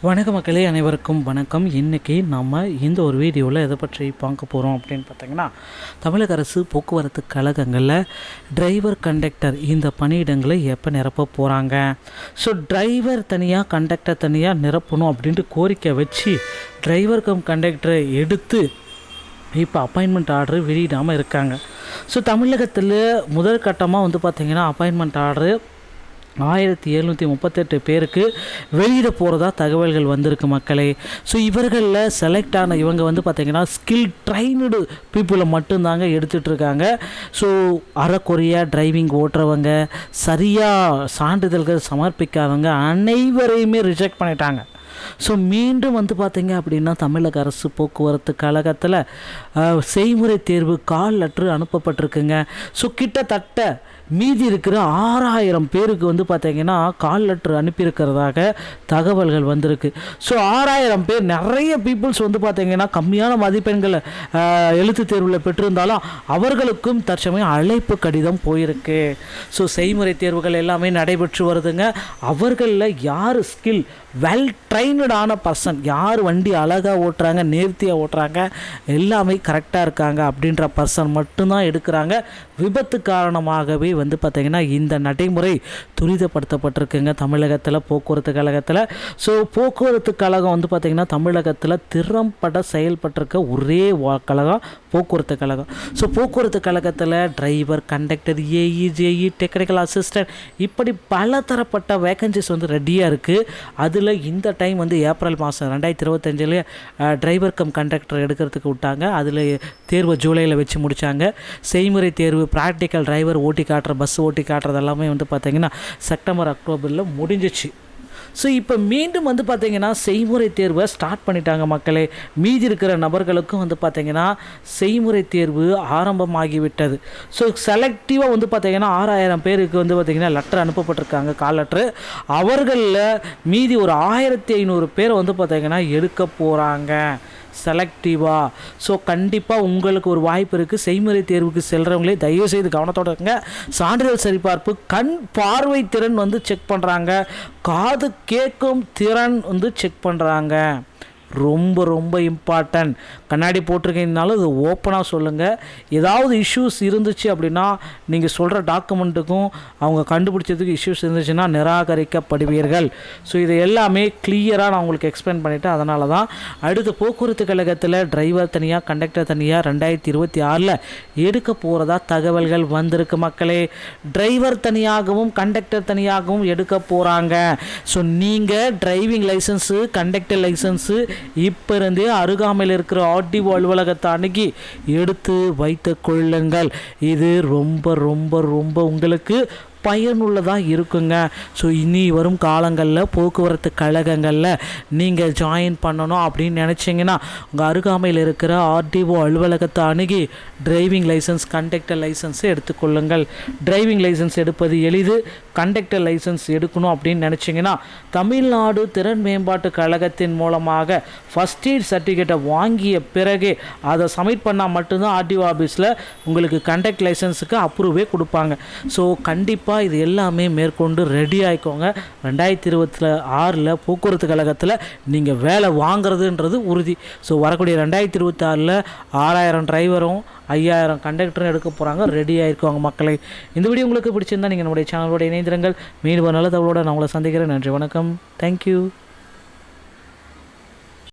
வணக்க மக்களே, அனைவருக்கும் வணக்கம். இன்றைக்கி நம்ம இந்த ஒரு வீடியோவில் எதை பற்றி பார்க்க போகிறோம் அப்படின்னு பார்த்தீங்கன்னா, தமிழக அரசு போக்குவரத்து கழகங்களில் டிரைவர் கண்டக்டர் இந்த பணியிடங்களை எப்போ நிரப்ப போகிறாங்க. ஸோ டிரைவர் தனியாக கண்டக்டர் தனியாக நிரப்பணும் அப்படின்ட்டு கோரிக்கை வச்சு டிரைவர் கம் கண்டக்டரை எடுத்து இப்போ அப்பாயின்மெண்ட் ஆர்டர் வெளியிடாமல் இருக்காங்க. ஸோ தமிழகத்தில் முதல் கட்டமாக பார்த்திங்கன்னா அப்பாயின்மெண்ட் ஆர்டரு 1738 பேருக்கு வெளியிட போகிறதா தகவல்கள் வந்திருக்கு மக்களே. ஸோ இவர்களில் செலக்ட் ஆன இவங்க பார்த்திங்கன்னா ஸ்கில் ட்ரைனடு பீப்புளை மட்டும்தாங்க எடுத்துகிட்ருக்காங்க. ஸோ அறக்குறையாக டிரைவிங் ஓட்டுறவங்க, சரியாக சான்றிதழ்கள் சமர்ப்பிக்காதவங்க அனைவரையுமே ரிஜெக்ட் பண்ணிட்டாங்க. ஸோ மீண்டும் பார்த்திங்க அப்படின்னா தமிழக அரசு போக்குவரத்து கழகத்தில் செய்முறை தேர்வு கால் லெட்ரு அனுப்பப்பட்டிருக்குங்க. ஸோ கிட்டத்தட்ட மீதி இருக்கிற 6000 பேருக்கு பார்த்திங்கன்னா கால் லெட்ரு அனுப்பியிருக்கிறதாக தகவல்கள் வந்திருக்கு. ஸோ 6000 பேர் நிறைய பீப்புள்ஸ் பார்த்திங்கன்னா கம்மியான மதிப்பெண்களை எழுத்து தேர்வில் பெற்றிருந்தாலும் அவர்களுக்கும் தற்சமயம் அழைப்பு கடிதம் போயிருக்கு. ஸோ செய்முறை தேர்வுகள் எல்லாமே நடைபெற்று வருதுங்க. அவர்களில் யார் ஸ்கில் வெல் ட்ரைனடான பர்சன், யார் வண்டி அழகாக ஓட்டுறாங்க, நேர்த்தியாக ஓட்டுறாங்க, எல்லாமே கரெக்டாக இருக்காங்க அப்படின்ற பர்சன் மட்டும்தான் எடுக்கிறாங்க. விபத்து காரணமாகவே பார்த்திங்கன்னா இந்த நடைமுறை துரிதப்படுத்தப்பட்டிருக்குங்க தமிழகத்தில் போக்குவரத்து கழகத்தில். ஸோ போக்குவரத்து கழகம் பார்த்திங்கன்னா தமிழகத்தில் திறம்பட செயல்பட்டிருக்க ஒரே கழகம் போக்குவரத்து கழகம். ஸோ போக்குவரத்து கழகத்தில் driver, conductor, AE, JE, technical assistant இப்படி பல தரப்பட்ட வேகன்சிஸ் ரெடியாக இருக்குது. அதில் இந்த டைம் ஏப்ரல் மாதம் 2025 டிரைவர் கம் கண்டக்டர் எடுக்கிறதுக்கு விட்டாங்க. அதில் தேர்வு ஜூலையில் வச்சு முடித்தாங்க. செய்முறை தேர்வு ப்ராக்டிக்கல் டிரைவர் ஓட்டி காட்டுற, பஸ் ஓட்டி காட்டுறது எல்லாமே பார்த்திங்கன்னா செப்டம்பர் அக்டோபரில் முடிஞ்சிச்சு. ஸோ இப்போ மீண்டும் பார்த்திங்கன்னா செய்முறை தேர்வை ஸ்டார்ட் பண்ணிட்டாங்க மக்களே. மீதி இருக்கிற நபர்களுக்கும் பார்த்திங்கன்னா செய்முறை தேர்வு ஆரம்பமாகிவிட்டது. ஸோ செலக்டிவாக பார்த்திங்கன்னா 6000 பேருக்கு பார்த்திங்கன்னா லெட்டர் அனுப்பப்பட்டிருக்காங்க, கால் லெட்ரு. அவர்களில் மீதி ஒரு 1500 பேர் பார்த்திங்கன்னா எடுக்க போகிறாங்க செலக்டிவாக. ஸோ கண்டிப்பாக உங்களுக்கு ஒரு வாய்ப்பு இருக்குது. செய்முறை தேர்வுக்கு செல்கிறவங்களே தயவுசெய்து கவனத்தோடு இருங்க. சான்றிதழ் சரிபார்ப்பு, கண் பார்வை திறன் செக் பண்ணுறாங்க, காது கேட்கும் திறன் செக் பண்ணுறாங்க. ரொம்ப ரொம்ப இம்பார்ட்டன்ட். கண்ணாடி போட்டிருக்கீங்கனாலும் இது ஓப்பனாக சொல்லுங்கள். ஏதாவது இஷ்யூஸ் இருந்துச்சு அப்படின்னா நீங்கள் சொல்கிற டாக்குமெண்ட்டுக்கும் அவங்க கண்டுபிடிச்சதுக்கு இஷ்யூஸ் இருந்துச்சுன்னா நிராகரிக்கப்படுவீர்கள். ஸோ இது எல்லாமே கிளியராக நான் உங்களுக்கு எக்ஸ்பிளைன் பண்ணிவிட்டேன். அதனால தான் அடுத்து போக்குவரத்து கழகத்தில் டிரைவர் தனியாக, கண்டக்டர் தனியாக 2026 எடுக்க போகிறதா தகவல்கள் வந்திருக்கு மக்களே. டிரைவர் தனியாகவும் கண்டக்டர் தனியாகவும் எடுக்க போகிறாங்க. ஸோ நீங்கள் டிரைவிங் லைசன்ஸு, கண்டக்டர் லைசன்ஸு இப்போ இருந்தே அருகாமையில் இருக்கிற ஆர்டிஓ அலுவலகத்தை அணுகி எடுத்து வைத்து கொள்ளுங்கள். இது ரொம்ப ரொம்ப ரொம்ப உங்களுக்கு பயனுள்ளதாக இருக்குங்க. ஸோ இனி வரும் காலங்களில் போக்குவரத்து கழகங்களில் நீங்கள் ஜாயின் பண்ணணும் அப்படின்னு நினச்சிங்கன்னா உங்கள் அருகாமையில் இருக்கிற ஆர்டிஓ அலுவலகத்தை அணுகி டிரைவிங் லைசன்ஸ், கண்டக்டர் லைசன்ஸை எடுத்துக்கொள்ளுங்கள். டிரைவிங் லைசன்ஸ் எடுப்பது எளிது. கண்டக்டர் லைசன்ஸ் எடுக்கணும் அப்படின்னு நினச்சிங்கன்னா தமிழ்நாடு திறன் மேம்பாட்டு கழகத்தின் மூலமாக ஃபஸ்ட் எய்ட் சர்டிஃபிகேட்டை வாங்கிய பிறகு அதை சப்மிட் பண்ணால் மட்டும்தான் ஆர்டிஓ ஆஃபீஸில் உங்களுக்கு கண்டக்ட் லைசன்ஸுக்கு அப்ரூவே கொடுப்பாங்க. ஸோ கண்டிப்பாக இது எல்லாமே மேற்கொண்டு ரெடி ஆகிக்கோங்க. 2026 போக்குவரத்து கழகத்தில் நீங்கள் வேலை வாங்குறதுன்றது உறுதி. ஸோ வரக்கூடிய 2026 6000 டிரைவரும் 5000 கண்டக்டரும் எடுக்க போகிறாங்க. ரெடி ஆகிருக்கோங்க மக்களை. இந்த வீடியோ உங்களுக்கு பிடிச்சிருந்தால் நீங்கள் நம்முடைய சேனலோட இணைந்திருங்கள். மீண்டும் நல்ல தகவலோடு நான் உங்களை சந்திக்கிறேன். நன்றி, வணக்கம், தேங்க்யூ.